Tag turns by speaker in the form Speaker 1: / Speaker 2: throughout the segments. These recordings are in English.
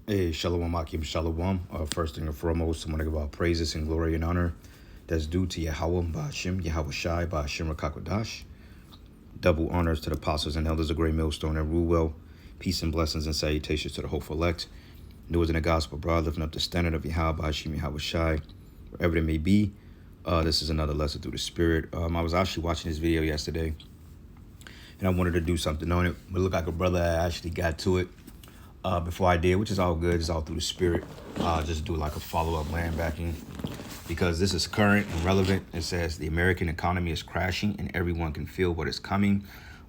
Speaker 1: Hey, Shalom Akim Shalom. First and foremost, I want to give all praises and glory and honor that's due to Yahweh, Ba'ashim, Yahweh Shai, Ba'ashim Rakakwadash. Double honors to the apostles and elders of Great Millstone and rule well. Peace and blessings and salutations to the hopeful elect. Doers in the gospel, broad, lifting up the standard of Yahweh, Ba'ashim, Yahweh Shai, wherever it may be. This is another lesson through the Spirit. I was actually watching this video yesterday, and I wanted to do something on it. But it looked like a brother actually got to it before I did, which is all good. It's all through the Spirit. Just do like a follow-up land backing because this is current and relevant. It says the American economy is crashing and everyone can feel what is coming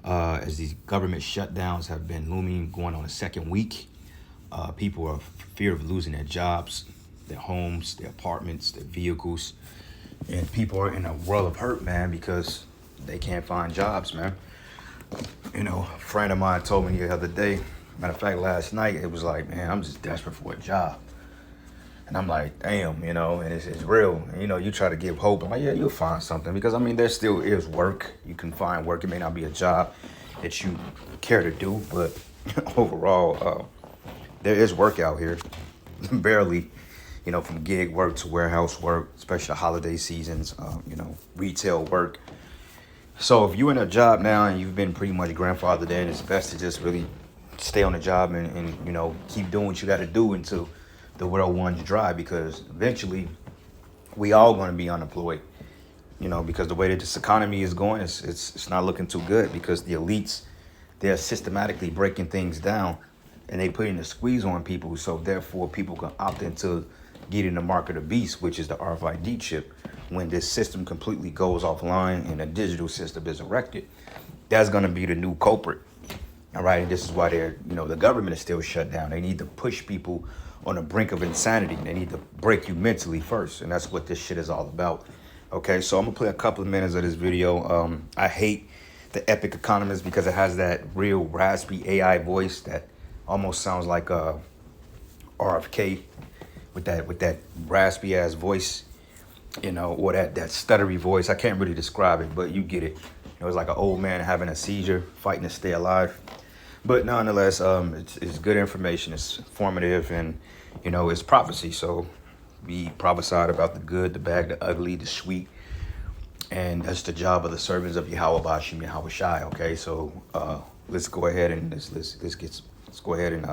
Speaker 1: as these government shutdowns have been looming, going on a second week. People are fear of losing their jobs, their homes, their apartments, their vehicles, and people are in a world of hurt, man, because they can't find jobs, man. You know, a friend of mine told me the other day, matter of fact, last night, it was like, man, I'm just desperate for a job. And I'm like, damn, you know, and it's real. And, you know, you try to give hope. I'm like, yeah, you'll find something. Because, I mean, there still is work. You can find work. It may not be a job that you care to do. But overall, there is work out here. Barely, you know, from gig work to warehouse work, especially the holiday seasons, you know, retail work. So if you're in a job now and you've been pretty much grandfathered in, it's best to just really stay on the job and you know, keep doing what you got to do until the world runs dry, because eventually we all going to be unemployed, you know, because the way that this economy is going, it's not looking too good, because the elites, they're systematically breaking things down and they putting the squeeze on people. So therefore people can opt into getting the mark of the beast, which is the RFID chip. When this system completely goes offline and a digital system is erected, that's going to be the new culprit. All right, and this is why they're, you know, the government is still shut down. They need to push people on the brink of insanity. They need to break you mentally first, and that's what this shit is all about. Okay, so I'm gonna play a couple of minutes of this video. I hate the Epic Economist because it has that real raspy AI voice that almost sounds like RFK with that raspy ass voice, you know, or that stuttery voice. I can't really describe it, but you get it. It was like an old man having a seizure, fighting to stay alive. But nonetheless, it's good information. It's formative, and you know, it's prophecy. So we prophesied about the good, the bad, the ugly, the sweet, and that's the job of the servants of Yahweh Ba'ashim Yahweh Shai. Okay, so let's go ahead and let's go ahead and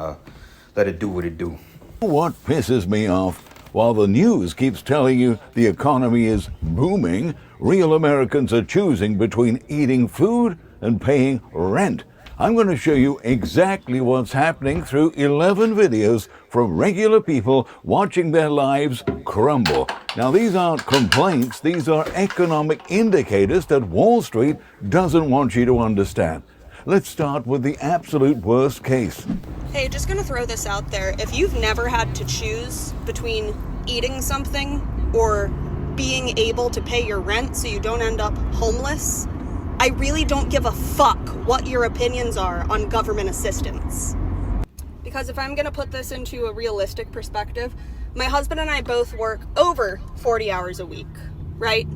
Speaker 1: let it do what it do.
Speaker 2: What pisses me off? While the news keeps telling you the economy is booming, real Americans are choosing between eating food and paying rent. I'm going to show you exactly what's happening through 11 videos from regular people watching their lives crumble. Now, these aren't complaints. These are economic indicators that Wall Street doesn't want you to understand. Let's start with the absolute worst case.
Speaker 3: Hey, just gonna throw this out there. If you've never had to choose between eating something or being able to pay your rent so you don't end up homeless, I really don't give a fuck what your opinions are on government assistance. Because if I'm gonna put this into a realistic perspective, my husband and I both work over 40 hours a week, right?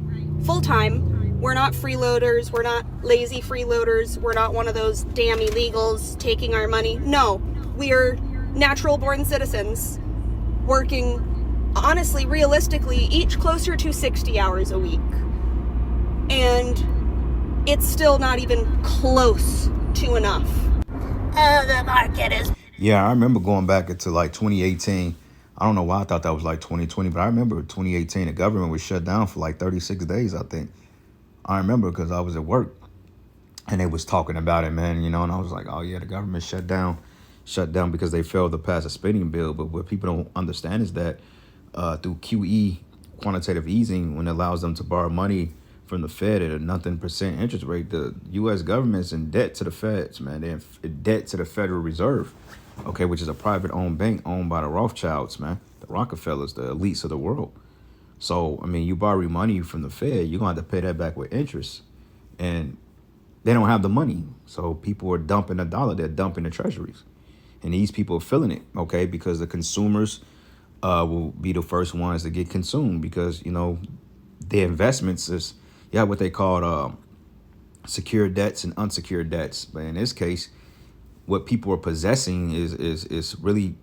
Speaker 3: Full time. We're not freeloaders, we're not lazy freeloaders, we're not one of those damn illegals taking our money. No, we are natural born citizens working, honestly, realistically, each closer to 60 hours a week. And it's still not even close to enough. The market is...
Speaker 1: Yeah, I remember going back into like 2018. I don't know why I thought that was like 2020, but I remember 2018, the government was shut down for like 36 days, I think. I remember because I was at work and they was talking about it, man, you know, and I was like, oh yeah, the government shut down because they failed to pass a spending bill. But what people don't understand is that through QE, quantitative easing, when it allows them to borrow money from the Fed at a nothing percent interest rate, the U.S. government's in debt to the Feds, man. They're in debt to the Federal Reserve, okay, which is a private owned bank owned by the Rothschilds, man, the Rockefellers, the elites of the world. So, I mean, you borrow money from the Fed, you're going to have to pay that back with interest. And they don't have the money. So people are dumping the dollar. They're dumping the treasuries. And these people are feeling it, okay, because the consumers will be the first ones to get consumed because, you know, their investments is, what they call secured debts and unsecured debts. But in this case, what people are possessing is really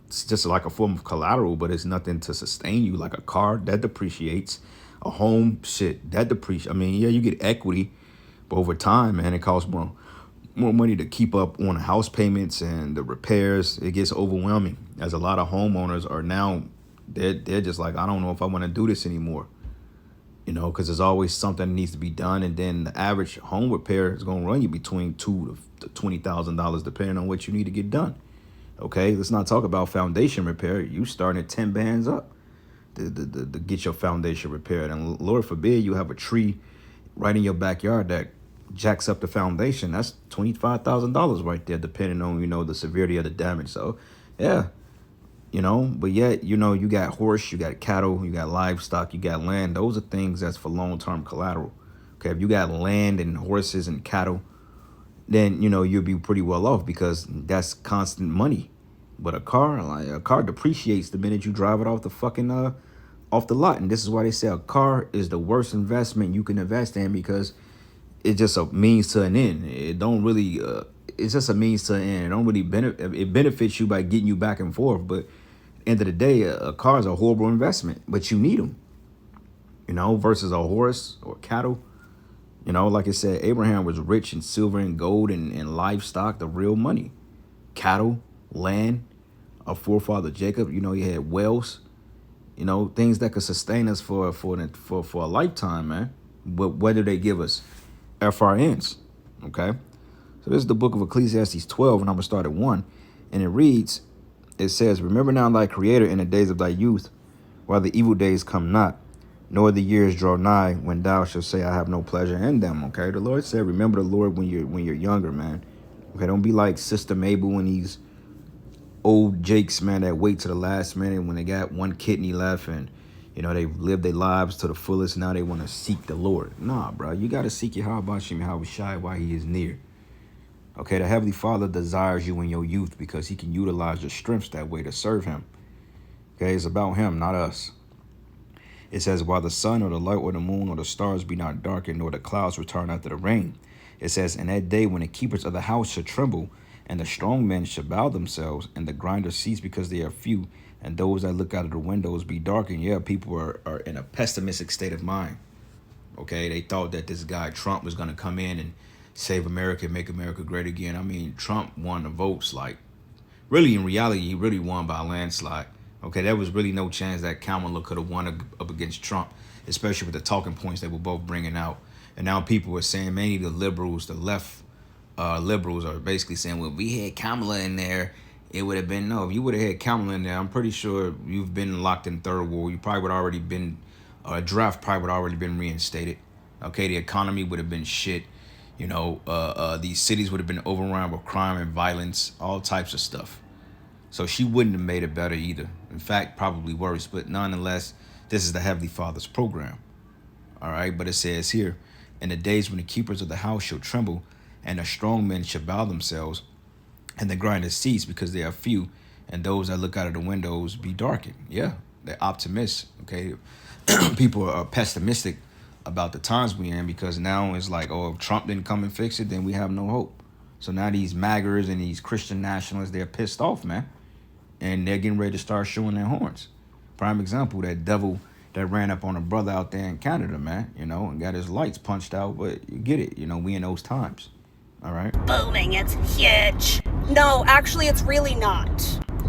Speaker 1: it's just like a form of collateral, but it's nothing to sustain you. Like a car that depreciates, a home, shit, that depreciates. I mean, yeah, you get equity, but over time, man, it costs more money to keep up on the house payments and the repairs. It gets overwhelming, as a lot of homeowners are now, they're just like, I don't know if I want to do this anymore. You know, because there's always something that needs to be done, and then the average home repair is going to run you between $2,000 to $20,000, depending on what you need to get done. Okay, let's not talk about foundation repair. You starting at 10 bands up to get your foundation repaired, and Lord forbid you have a tree right in your backyard that jacks up the foundation. That's $25,000 right there, depending on, you know, the severity of the damage. So, yeah. You know, but yet, you know, you got horse, you got cattle, you got livestock, you got land. Those are things that's for long-term collateral. Okay, if you got land and horses and cattle, then, you know, you'll be pretty well off, because that's constant money. But a car depreciates the minute you drive it off the fucking off the lot. And this is why they say a car is the worst investment you can invest in, because it's just a means to an end. It don't really it's just a means to an end. It don't really it benefits you by getting you back and forth, but end of the day, a car is a horrible investment, but you need them, you know, versus a horse or cattle. You know, like I said, Abraham was rich in silver and gold and livestock, the real money, cattle, land. Our forefather Jacob, you know, he had wells, you know, things that could sustain us for a lifetime, man. But what do they give us? FRNs, okay? So this is the book of Ecclesiastes 12, and I'm going to start at 1. And it reads, it says, remember now thy creator in the days of thy youth, while the evil days come not, nor the years draw nigh, when thou shalt say, I have no pleasure in them. Okay, the Lord said, remember the Lord when you're younger, man. Okay, don't be like Sister Mabel and these old Jakes, man, that wait to the last minute when they got one kidney left, and you know they've lived their lives to the fullest. Now they want to seek the Lord. Nah, bro, you got to seek Yahweh Shai while he is near. Okay, the Heavenly Father desires you in your youth, because he can utilize your strengths that way to serve him. Okay, it's about him, not us. It says, while the sun or the light or the moon or the stars be not darkened, nor the clouds return after the rain. It says, in that day when the keepers of the house should tremble, and the strong men should bow themselves, and the grinders cease because they are few, and those that look out of the windows be darkened. Yeah, people are in a pessimistic state of mind. Okay, they thought that this guy Trump was going to come in and save America and make America great again. I mean, Trump won the votes. Like, really, in reality, he really won by a landslide. Okay, there was really no chance that Kamala could have won up against Trump, especially with the talking points they were both bringing out. And now people are saying, many of the liberals, the left liberals are basically saying, well, if we had Kamala in there, it would have been, no, if you would have had Kamala in there, I'm pretty sure you've been locked in third world. You probably would have already been, a draft probably would have already been reinstated. Okay, the economy would have been shit. You know, these cities would have been overrun with crime and violence, all types of stuff. So she wouldn't have made it better either. In fact, probably worse. But nonetheless, this is the Heavenly Father's program. All right, but it says here, in the days when the keepers of the house shall tremble, and the strong men shall bow themselves, and the grinders cease because they are few, and those that look out of the windows be darkened. Yeah, they're optimists. Okay, people are pessimistic about the times we're in, because now it's like, oh, if Trump didn't come and fix it, then we have no hope. So now these MAGAs and these Christian nationalists, they're pissed off, man. And they're getting ready to start showing their horns. Prime example, that devil that ran up on a brother out there in Canada, man, you know, and got his lights punched out. But you get it, you know, we in those times. All right.
Speaker 3: Booming, it's huge. No, actually, it's really not.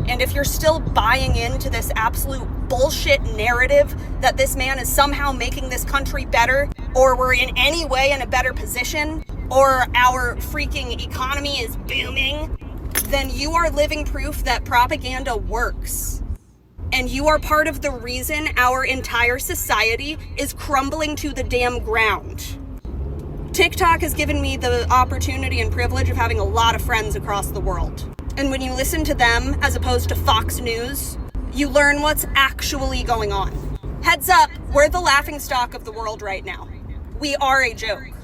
Speaker 3: And if you're still buying into this absolute bullshit narrative that this man is somehow making this country better, or we're in any way in a better position, or our freaking economy is booming, then you are living proof that propaganda works. And you are part of the reason our entire society is crumbling to the damn ground. TikTok has given me the opportunity and privilege of having a lot of friends across the world. And when you listen to them, as opposed to Fox News, you learn what's actually going on. Heads up, we're the laughingstock of the world right now. We are a joke.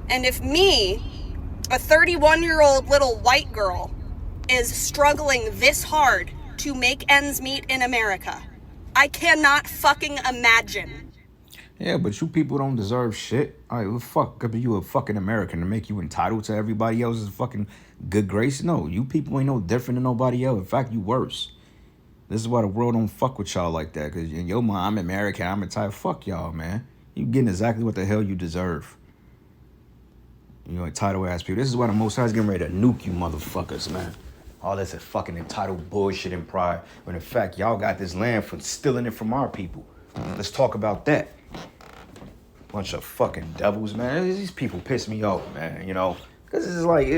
Speaker 3: And if me, a 31-year-old little white girl, is struggling this hard to make ends meet in America, I cannot fucking imagine.
Speaker 1: Yeah, but you people don't deserve shit. All right, well, fuck, could be you a fucking American to make you entitled to everybody else's fucking good grace? No, you people ain't no different than nobody else. In fact, you worse. This is why the world don't fuck with y'all like that. Because in your mind, I'm American. I'm entitled. Fuck y'all, man. You getting exactly what the hell you deserve. You entitled ass people. This is why the Most High is getting ready to nuke you motherfuckers, man. All this is fucking entitled bullshit and pride. When in fact, y'all got this land for stealing it from our people. Let's talk about that. Bunch of fucking devils, man. These people piss me off, man, you know. Because it's like,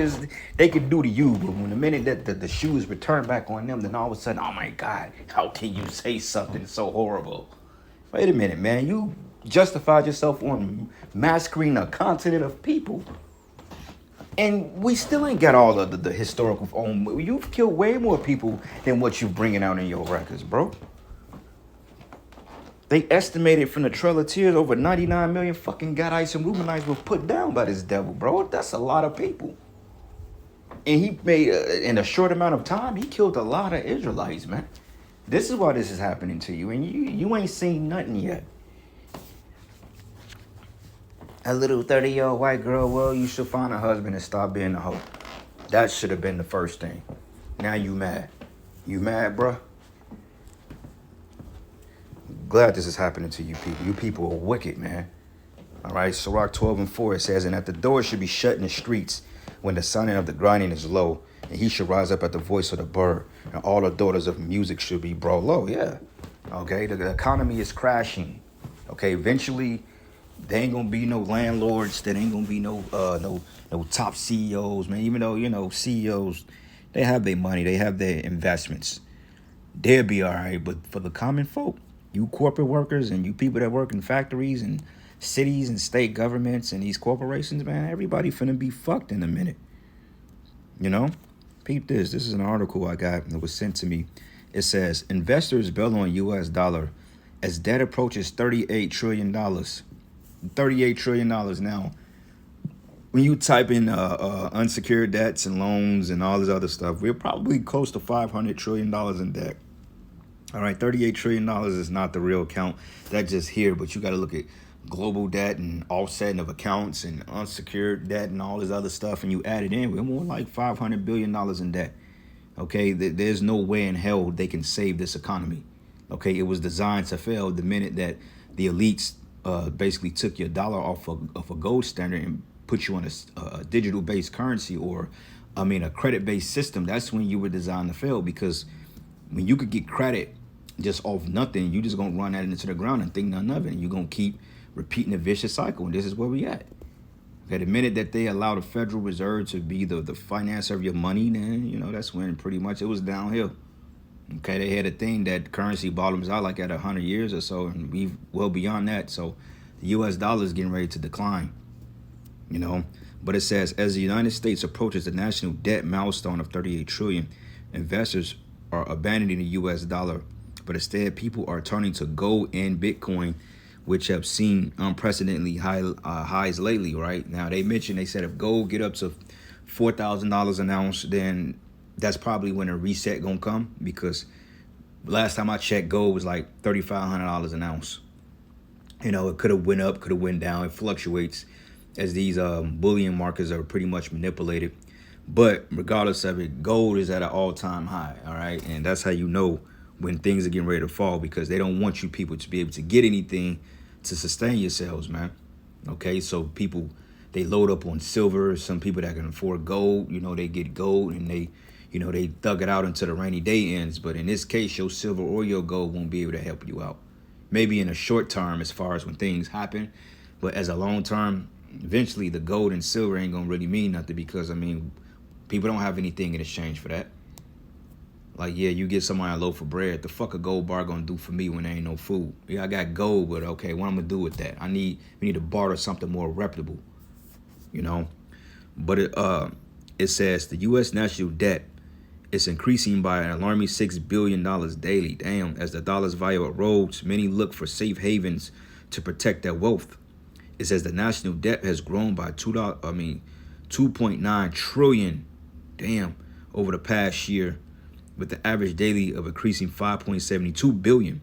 Speaker 1: they could do to you, but when the minute that the shoe is returned back on them, then all of a sudden, oh my God, how can you say something so horrible? Wait a minute, man. You justified yourself on massacring a continent of people. And we still ain't got all of the historical. You've killed way more people than what you're bringing out in your records, bro. They estimated from the Trail of Tears over 99 million fucking Gadites and Reubenites were put down by this devil, bro. That's a lot of people. And he made, in a short amount of time, he killed a lot of Israelites, man. This is why this is happening to you, and you ain't seen nothing yet. A little 30-year-old white girl, well, you should find a husband and stop being a hoe. That should have been the first thing. Now you mad. You mad, bruh? Glad this is happening to you people. You people are wicked, man. All right, Sirach 12:4, it says, and at the door should be shut in the streets when the sounding of the grinding is low, and he should rise up at the voice of the bird, and all the daughters of music should be brought low. Yeah. Okay, the economy is crashing. Okay, eventually, there ain't gonna be no landlords. There ain't gonna be no top CEOs, man. Even though, you know, CEOs, they have their money, they have their investments. They'll be all right, but for the common folk, you corporate workers and you people that work in factories and cities and state governments and these corporations, man, everybody finna be fucked in a minute. You know? Peep this. This is an article I got that was sent to me. It says, investors bail on U.S. dollar as debt approaches $38 trillion. $38 trillion now. When you type in unsecured debts and loans and all this other stuff, we're probably close to $500 trillion in debt. All right, $38 trillion is not the real count. That's just here, but you got to look at global debt and offsetting of accounts and unsecured debt and all this other stuff, and you add it in, we're more like $500 billion in debt. Okay, there's no way in hell they can save this economy. Okay, it was designed to fail the minute that the elites basically took your dollar off a gold standard and put you on a digital-based currency, or, I mean, a credit-based system. That's when you were designed to fail, because when you could get credit just off nothing, you just gonna run that into the ground and think nothing of it, and you're gonna keep repeating the vicious cycle. And this is where we at. Okay, the minute that they allow the Federal Reserve to be the financer of your money, then, you know, that's when pretty much it was downhill. Okay, they had a thing that currency bottoms out like at 100 years or so, and we've well beyond that. So the U.S. dollar is getting ready to decline, you know. But it says, as the United States approaches the national debt milestone of 38 trillion, investors are abandoning the U.S. dollar, but instead people are turning to gold and Bitcoin, which have seen unprecedentedly highs lately. Right now, they said if gold get up to $4,000 an ounce, then that's probably when a reset gonna come, because last time I checked, gold was like $3,500 an ounce. You know, it could have went up, could have went down. It fluctuates as these bullion markets are pretty much manipulated. But regardless of it, gold is at an all-time high. All right, and that's how you know when things are getting ready to fall, because they don't want you people to be able to get anything to sustain yourselves, man. Okay, so people, they load up on silver. Some people that can afford gold, you know, they get gold and they thug it out until the rainy day ends. But in this case, your silver or your gold won't be able to help you out. Maybe in a short term as far as when things happen, but as a long term, eventually the gold and silver ain't gonna really mean nothing, because, I mean, people don't have anything in exchange for that. Like, yeah, you get somebody a loaf of bread. The fuck a gold bar gonna do for me when there ain't no food? Yeah, I got gold, but okay, what I'm gonna do with that? We need to barter something more reputable, you know? But it says the U.S. national debt is increasing by an alarming $6 billion daily. Damn, as the dollar's value erodes, many look for safe havens to protect their wealth. It says the national debt has grown by $2.9 trillion, damn, over the past year, with the average daily of increasing 5.72 billion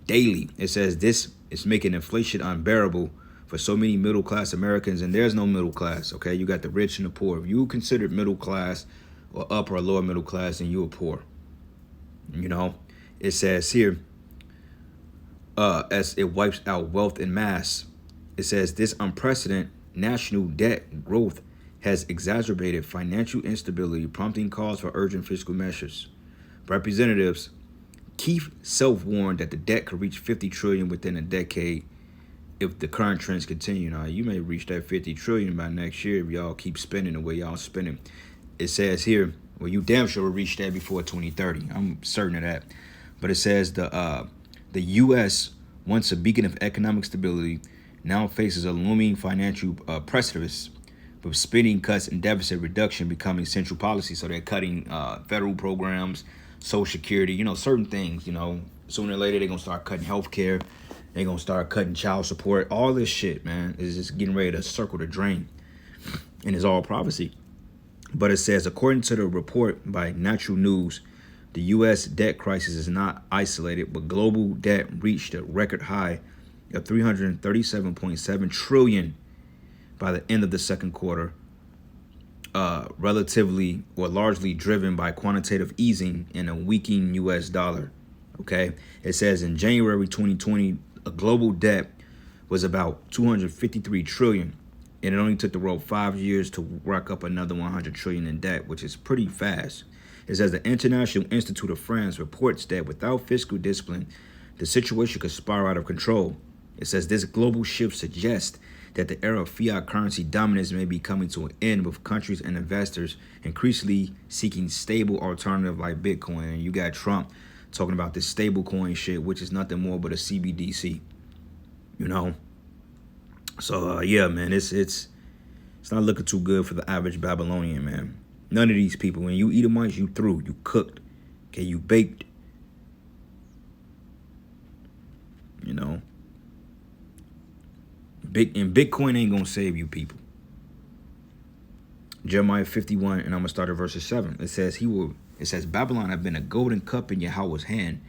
Speaker 1: daily. It says this is making inflation unbearable for so many middle-class Americans, and there's no middle class, okay? You got the rich and the poor. If you considered middle class or upper or lower middle class, then you are poor, you know? It says here, as it wipes out wealth en masse, it says this unprecedented national debt growth has exacerbated financial instability, prompting calls for urgent fiscal measures. Representatives Keith self-warned that the debt could reach 50 trillion within a decade if the current trends continue. Now, you may reach that 50 trillion by next year if y'all keep spending the way y'all spending. It says here, well, you damn sure will reach that before 2030. I'm certain of that. But it says the U.S., once a beacon of economic stability, now faces a looming financial precipice, with spending cuts and deficit reduction becoming central policy. So they're cutting federal programs, Social Security, certain things, sooner or later they're going to start cutting healthcare. They're going to start cutting child support. All this shit, man, is just getting ready to circle the drain. And it's all prophecy. But it says, according to the report by Natural News, the U.S. debt crisis is not isolated, but global debt reached a record high of $337.7 trillion by the end of the second quarter, relatively or largely driven by quantitative easing and a weakening U.S. dollar. Okay, it says in January 2020, a global debt was about 253 trillion, and it only took the world 5 years to rack up another 100 trillion in debt, which is pretty fast. It says the International Institute of France reports that without fiscal discipline, the situation could spiral out of control. It says this global shift suggests that the era of fiat currency dominance may be coming to an end, with countries and investors increasingly seeking stable alternative like Bitcoin. And you got Trump talking about this stable coin shit, which is nothing more but a CBDC, So yeah, man, it's not looking too good for the average Babylonian, man. None of these people, when you eat them once, you through, you cooked, okay, you baked, And Bitcoin ain't gonna save you people. Jeremiah 51, and I'm gonna start at verse 7. It says Babylon have been a golden cup in Yahweh's hand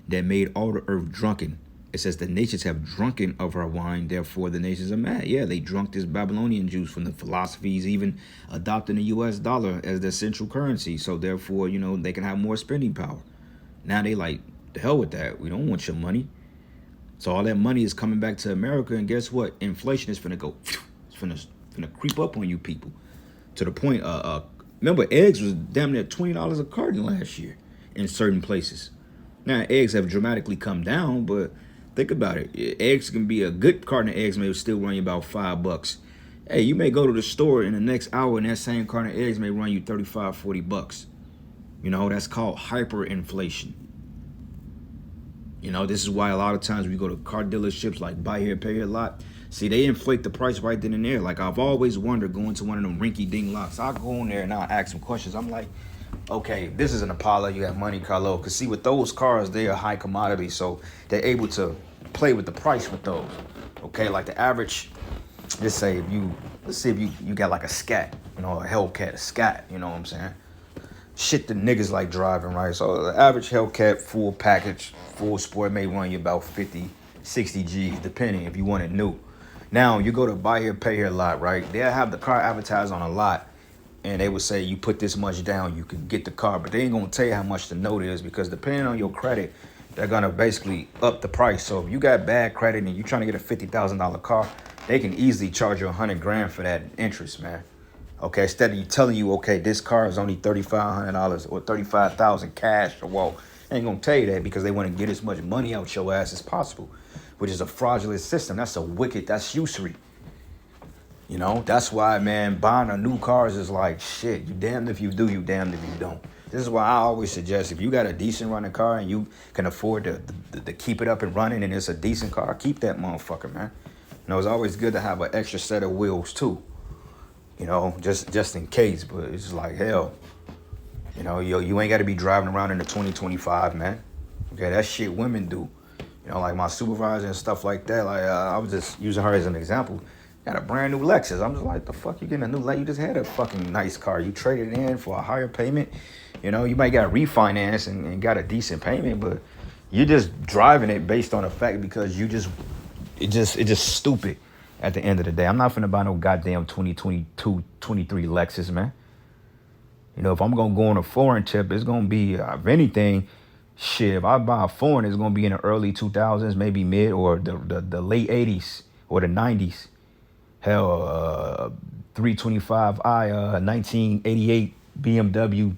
Speaker 1: that made all the earth drunken. It says the nations have drunken of her wine, therefore the nations are mad. Yeah, they drunk this Babylonian juice from the philosophies, even adopting the US dollar as their central currency. So therefore, they can have more spending power. Now they like, the hell with that. We don't want your money. So all that money is coming back to America, and guess what? Inflation is finna go. It's finna creep up on you people. To the point, remember, eggs was damn near $20 a carton last year in certain places. Now, eggs have dramatically come down, but think about it. Eggs can be a good carton of eggs may still run you about $5. Hey, you may go to the store in the next hour and that same carton of eggs may run you $35, $40. That's called hyperinflation. This is why a lot of times we go to car dealerships like buy here, pay here lot. See, they inflate the price right then and there. Like, I've always wondered going to one of them rinky-dink lots. I'll go in there and I'll ask some questions. I'm like, okay, this is an Impala, you got Monte Carlo. Because see, with those cars, they are high commodity. So they're able to play with the price with those. Okay, like the average, let's say if you got like a Scat, a Hellcat, a Scat, you know what I'm saying? Shit the niggas like driving, right? So the average Hellcat full package, full sport may run you about 50, 60 G's, depending if you want it new. Now, you go to buy here, pay here lot, right? They'll have the car advertised on a lot, and they would say you put this much down, you can get the car, but they ain't gonna tell you how much the note is, because depending on your credit, they're gonna basically up the price. So if you got bad credit and you're trying to get a $50,000 car, they can easily charge you $100,000 for that interest, man. Okay, instead of you telling you, okay, this car is only $3,500 or $35,000 cash, or well, they ain't gonna tell you that because they want to get as much money out your ass as possible, which is a fraudulent system. That's usury. That's why, man, buying a new cars is like shit. You damned if you do, you damned if you don't. This is why I always suggest, if you got a decent running car and you can afford to keep it up and running and it's a decent car, keep that motherfucker, man. It's always good to have an extra set of wheels too. Just in case, but it's just like hell. You ain't got to be driving around in the 2025, man. Okay, that shit women do. Like my supervisor and stuff like that. Like I was just using her as an example. Got a brand new Lexus. I'm just like, the fuck you getting a new Lexus? You just had a fucking nice car. You traded it in for a higher payment. You might got refinance and got a decent payment, but you're just driving it based on the fact because it's just stupid. At the end of the day, I'm not finna buy no goddamn 2022, 23 Lexus, man. If I'm gonna go on a foreign trip, it's gonna be, if anything, Shit, if I buy a foreign, it's gonna be in the early 2000s, maybe mid or the late 80s or the 90s. Hell, 325i, 1988 BMW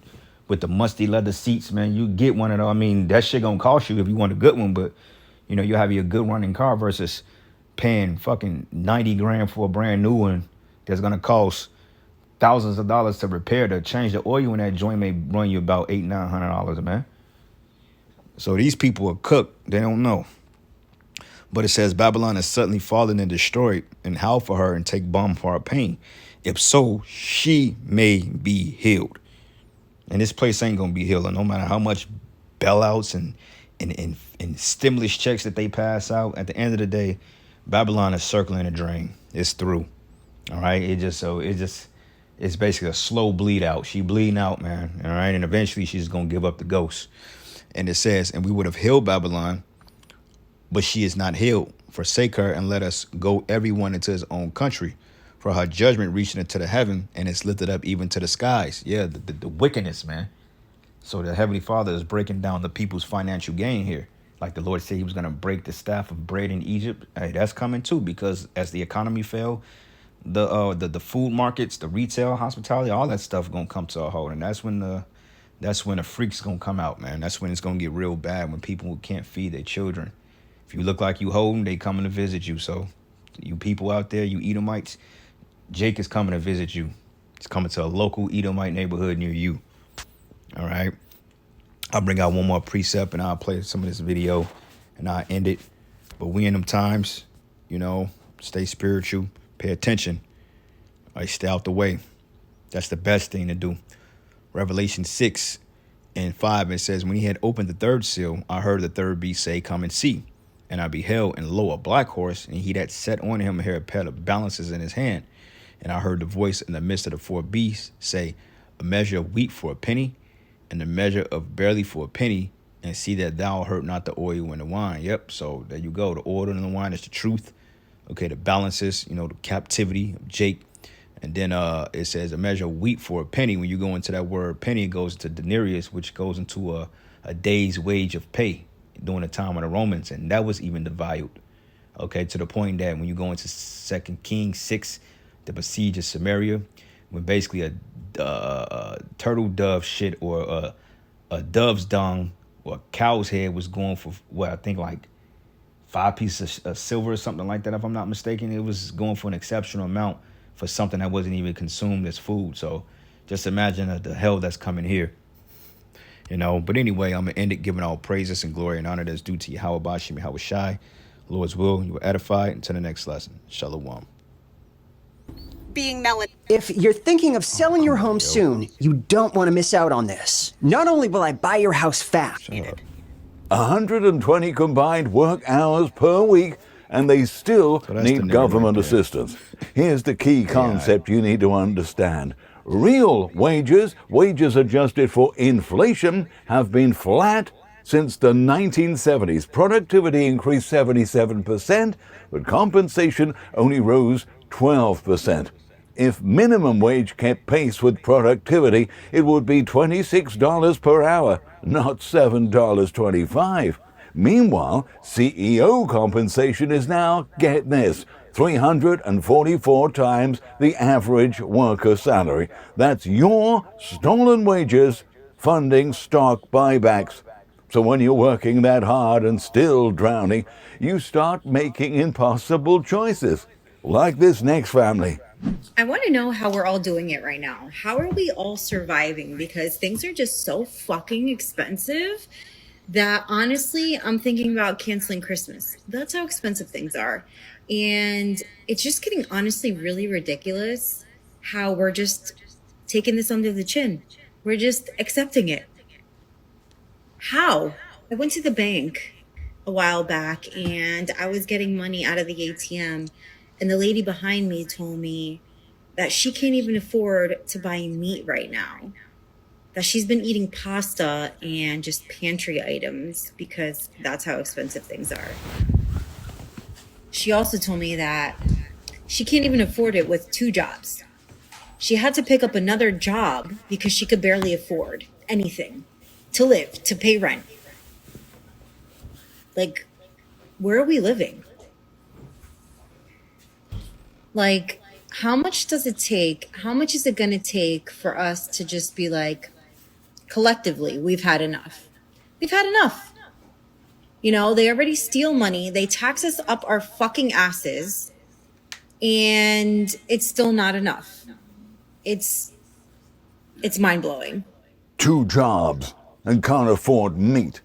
Speaker 1: with the musty leather seats, man. You get one of those. I mean, that shit gonna cost you if you want a good one, but you know, you have your good running car versus paying fucking 90 grand for a brand new one that's gonna cost thousands of dollars to repair. To change the oil in that joint may run you about $800-900, man. So these people are cooked. They don't know. But it says Babylon has suddenly fallen and destroyed, and howl for her and take balm for her pain. If so, she may be healed. And this place ain't gonna be healed, no matter how much bailouts and stimulus checks that they pass out. At the end of the day, Babylon is circling the drain. It's through. All right. It's basically a slow bleed out. She bleeding out, man. All right. And eventually she's gonna give up the ghost. And it says, and we would have healed Babylon, but she is not healed. Forsake her and let us go everyone into his own country. For her judgment reaching into the heaven, and it's lifted up even to the skies. Yeah, the wickedness, man. So the Heavenly Father is breaking down the people's financial gain here. Like the Lord said he was going to break the staff of bread in Egypt. Hey, that's coming too, because as the economy fell, the food markets, the retail, hospitality, all that stuff going to come to a halt. And that's when the freaks going to come out, man. That's when it's going to get real bad, when people can't feed their children. If you look like you holding, they coming to visit you. So you people out there, you Edomites, Jake is coming to visit you. He's coming to a local Edomite neighborhood near you. All right. I'll bring out one more precept and I'll play some of this video and I'll end it. But we in them times, you know, stay spiritual, pay attention. All right, stay out the way. That's the best thing to do. Revelation 6:5, it says, when he had opened the third seal, I heard the third beast say, come and see. And I beheld, and lo, a black horse, and he that sat on him had a pair of balances in his hand. And I heard the voice in the midst of the four beasts say, a measure of wheat for a penny, and a measure of barley for a penny, and see that thou hurt not the oil and the wine. Yep, so there you go. The oil and the wine is the truth. Okay, the balances, you know, the captivity of Jake. And then it says a measure of wheat for a penny. When you go into that word penny, it goes to denarius, which goes into a day's wage of pay during the time of the Romans. And that was even devalued. Okay, to the point that when you go into 2 Kings 6, the besiege of Samaria, when basically a turtle dove shit or a dove's dung or a cow's head was going for what I think like 5 pieces of silver or something like that, if I'm not mistaken. It was going for an exceptional amount for something that wasn't even consumed as food. So just imagine the hell that's coming here, you know. But anyway, I'm gonna end it giving all praises and glory and honor that's due to Yahweh Bashim, Yahweh Shai. Lord's will, you were edified. Until the next lesson, Shalom.
Speaker 3: Being melon.
Speaker 4: If you're thinking of selling your home soon, you don't want to miss out on this. Not only will I buy your house fast,
Speaker 2: 120 combined work hours per week, and they still
Speaker 1: So that's the
Speaker 2: need
Speaker 1: nigga
Speaker 2: government
Speaker 1: right there.
Speaker 2: assistance. Here's the key concept you need to understand. Real wages, wages adjusted for inflation, have been flat since the 1970s. Productivity increased 77%, but compensation only rose 12%. If minimum wage kept pace with productivity, it would be $26 per hour, not $7.25. Meanwhile, CEO compensation is now, get this, 344 times the average worker salary. That's your stolen wages funding stock buybacks. So when you're working that hard and still drowning, you start making impossible choices, like this next family.
Speaker 5: I want to know how we're all doing it right now. How are we all surviving? Because things are just so fucking expensive that honestly, I'm thinking about canceling Christmas. That's how expensive things are. And it's just getting honestly really ridiculous how we're just taking this under the chin. We're just accepting it. How? I went to the bank a while back and I was getting money out of the ATM. And the lady behind me told me that she can't even afford to buy meat right now. That she's been eating pasta and just pantry items because that's how expensive things are. She also told me that she can't even afford it with 2 jobs. She had to pick up another job because she could barely afford anything to live, to pay rent. Like, where are we living? Like, how much does it take? How much is it going to take for us to just be like, collectively, we've had enough? We've had enough. You know, they already steal money. They tax us up our fucking asses. And it's still not enough. It's mind-blowing.
Speaker 2: 2 jobs and can't afford meat.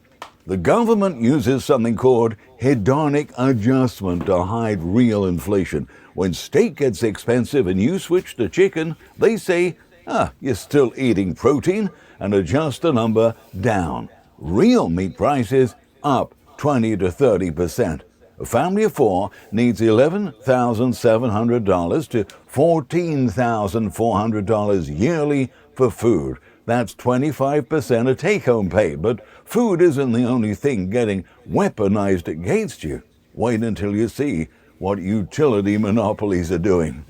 Speaker 2: The government uses something called hedonic adjustment to hide real inflation. When steak gets expensive and you switch to chicken, they say, you're still eating protein, and adjust the number down. Real meat prices up 20 to 30%. A family of 4 needs $11,700 to $14,400 yearly for food. That's 25% of take-home pay. But food isn't the only thing getting weaponized against you. Wait until you see what utility monopolies are doing.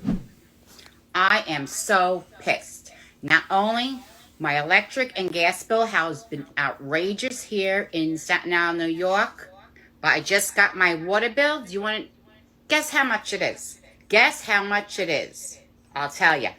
Speaker 6: I am so pissed. Not only my electric and gas bill has been outrageous here in Staten Island, New York, but I just got my water bill. Do you want to guess how much it is? Guess how much it is. I'll tell you,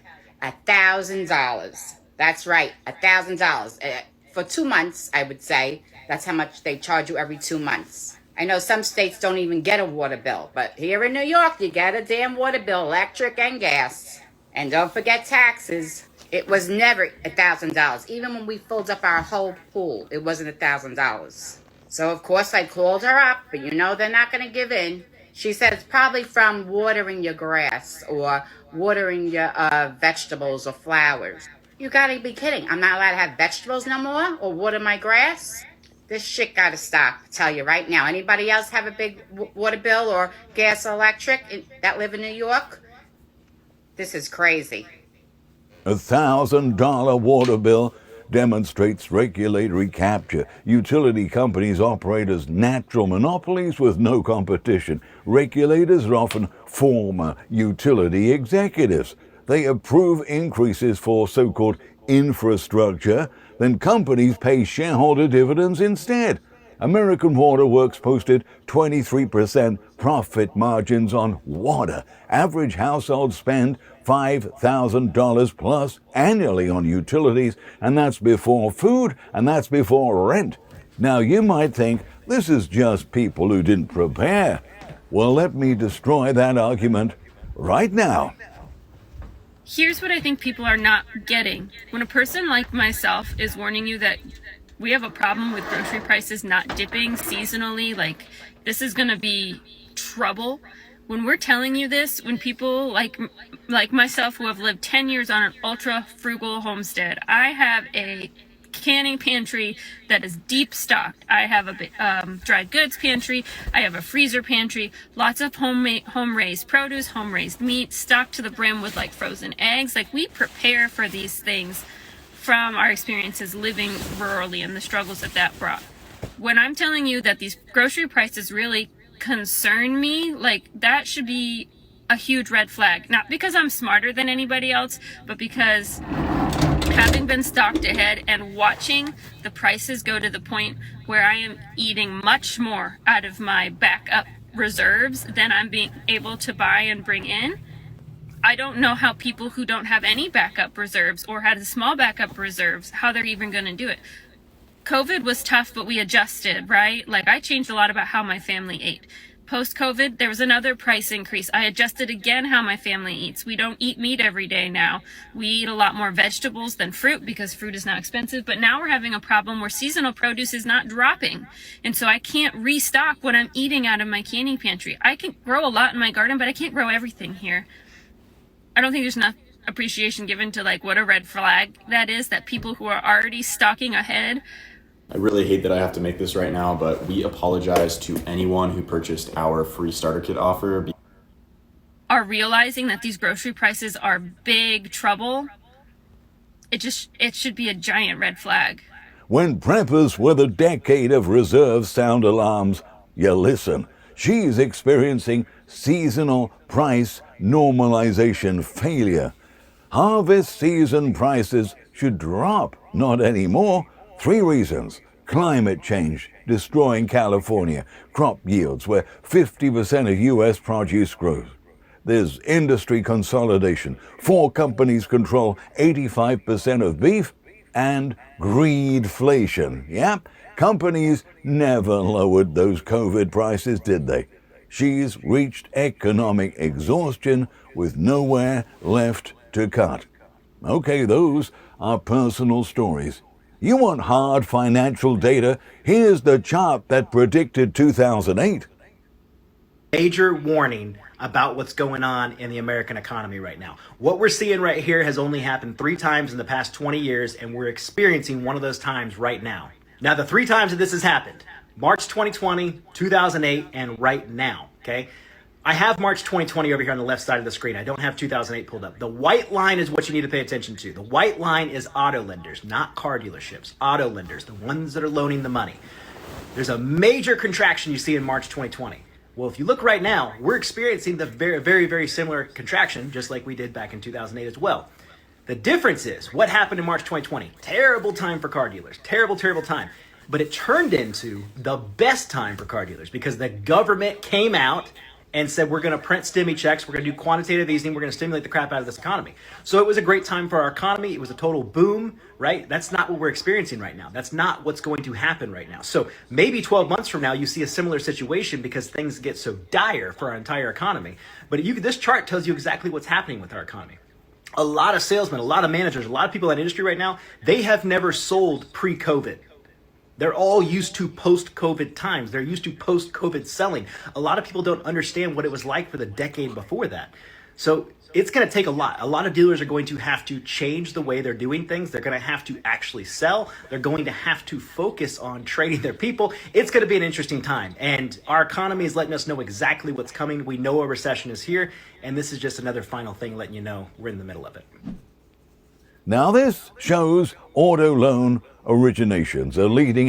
Speaker 6: $1,000. That's right, $1,000. For 2 months, I would say. That's how much they charge you every 2 months. I know some states don't even get a water bill, but here in New York, you get a damn water bill, electric and gas. And don't forget taxes. It was never $1,000. Even when we filled up our whole pool, it wasn't $1,000. So, of course, I called her up, but you know they're not going to give in. She said it's probably from watering your grass or watering your vegetables or flowers. You got to be kidding. I'm not allowed to have vegetables no more or water my grass? This shit got to stop, I tell you right now. Anybody else have a big water bill or gas or electric that live in New York? This is crazy.
Speaker 2: $1,000 water bill demonstrates regulatory capture. Utility companies operate as natural monopolies with no competition. Regulators are often former utility executives. They approve increases for so-called infrastructure, then companies pay shareholder dividends instead. American Water Works posted 23% profit margins on water. Average households spend $5,000 plus annually on utilities, and that's before food, and that's before rent. Now, you might think this is just people who didn't prepare. Well, let me destroy that argument right now.
Speaker 7: Here's what I think people are not getting. When a person like myself is warning you that we have a problem with grocery prices not dipping seasonally, like this is going to be trouble. When we're telling you this, when people like myself who have lived 10 years on an ultra frugal homestead, I have a canning pantry that is deep stocked. I have a dried goods pantry. I have a freezer pantry. Lots of home-raised produce, home-raised meat, stocked to the brim with like frozen eggs. Like we prepare for these things from our experiences living rurally and the struggles that brought. When I'm telling you that these grocery prices really concern me, like that should be a huge red flag. Not because I'm smarter than anybody else, but because having been stocked ahead and watching the prices go to the point where I am eating much more out of my backup reserves than I'm being able to buy and bring in, I don't know how people who don't have any backup reserves or had a small backup reserves, how they're even going to do it. COVID was tough, but we adjusted, right? Like I changed a lot about how my family ate. Post-COVID, there was another price increase. I adjusted again how my family eats. We don't eat meat every day now. We eat a lot more vegetables than fruit because fruit is now expensive. But now we're having a problem where seasonal produce is not dropping. And so I can't restock what I'm eating out of my canning pantry. I can grow a lot in my garden, but I can't grow everything here. I don't think there's enough appreciation given to like what a red flag that is, that people who are already stocking ahead.
Speaker 8: I really hate that I have to make this right now, but we apologize to anyone who purchased our free starter kit offer.
Speaker 7: Are realizing that these grocery prices are big trouble. It should be a giant red flag.
Speaker 2: When preppers with a decade of reserves sound alarms, you listen. She's experiencing seasonal price normalization failure. Harvest season prices should drop, not anymore. 3 reasons. climate change destroying California, crop yields where 50% of U.S. produce grows. There's industry consolidation. 4 companies control 85% of beef, and greedflation. Yep, companies never lowered those COVID prices, did they? She's reached economic exhaustion with nowhere left to cut. Okay, those are personal stories. You want hard financial data? Here's the chart that predicted 2008.
Speaker 9: Major warning about what's going on in the American economy right now. What we're seeing right here has only happened 3 times in the past 20 years, and we're experiencing one of those times right now. Now, the 3 times that this has happened, March 2020, 2008, and right now, okay? I have March 2020 over here on the left side of the screen. I don't have 2008 pulled up. The white line is what you need to pay attention to. The white line is auto lenders, not car dealerships. Auto lenders, the ones that are loaning the money. There's a major contraction you see in March 2020. Well, if you look right now, we're experiencing the very, very, very similar contraction, just like we did back in 2008 as well. The difference is what happened in March 2020. Terrible time for car dealers. Terrible, terrible time. But it turned into the best time for car dealers because the government came out and said, we're going to print stimmy checks, we're going to do quantitative easing, we're going to stimulate the crap out of this economy. So it was a great time for our economy. It was a total boom, right? That's not what we're experiencing right now. That's not what's going to happen right now. So maybe 12 months from now, you see a similar situation because things get so dire for our entire economy. But this chart tells you exactly what's happening with our economy. A lot of salesmen, a lot of managers, a lot of people in the industry right now, they have never sold pre-COVID. They're all used to post-COVID times. They're used to post-COVID selling. A lot of people don't understand what it was like for the decade before that. So it's going to take a lot. A lot of dealers are going to have to change the way they're doing things. They're going to have to actually sell. They're going to have to focus on trading their people. It's going to be an interesting time. And our economy is letting us know exactly what's coming. We know a recession is here. And this is just another final thing letting you know we're in the middle of it.
Speaker 2: Now this shows auto loan originations, a leading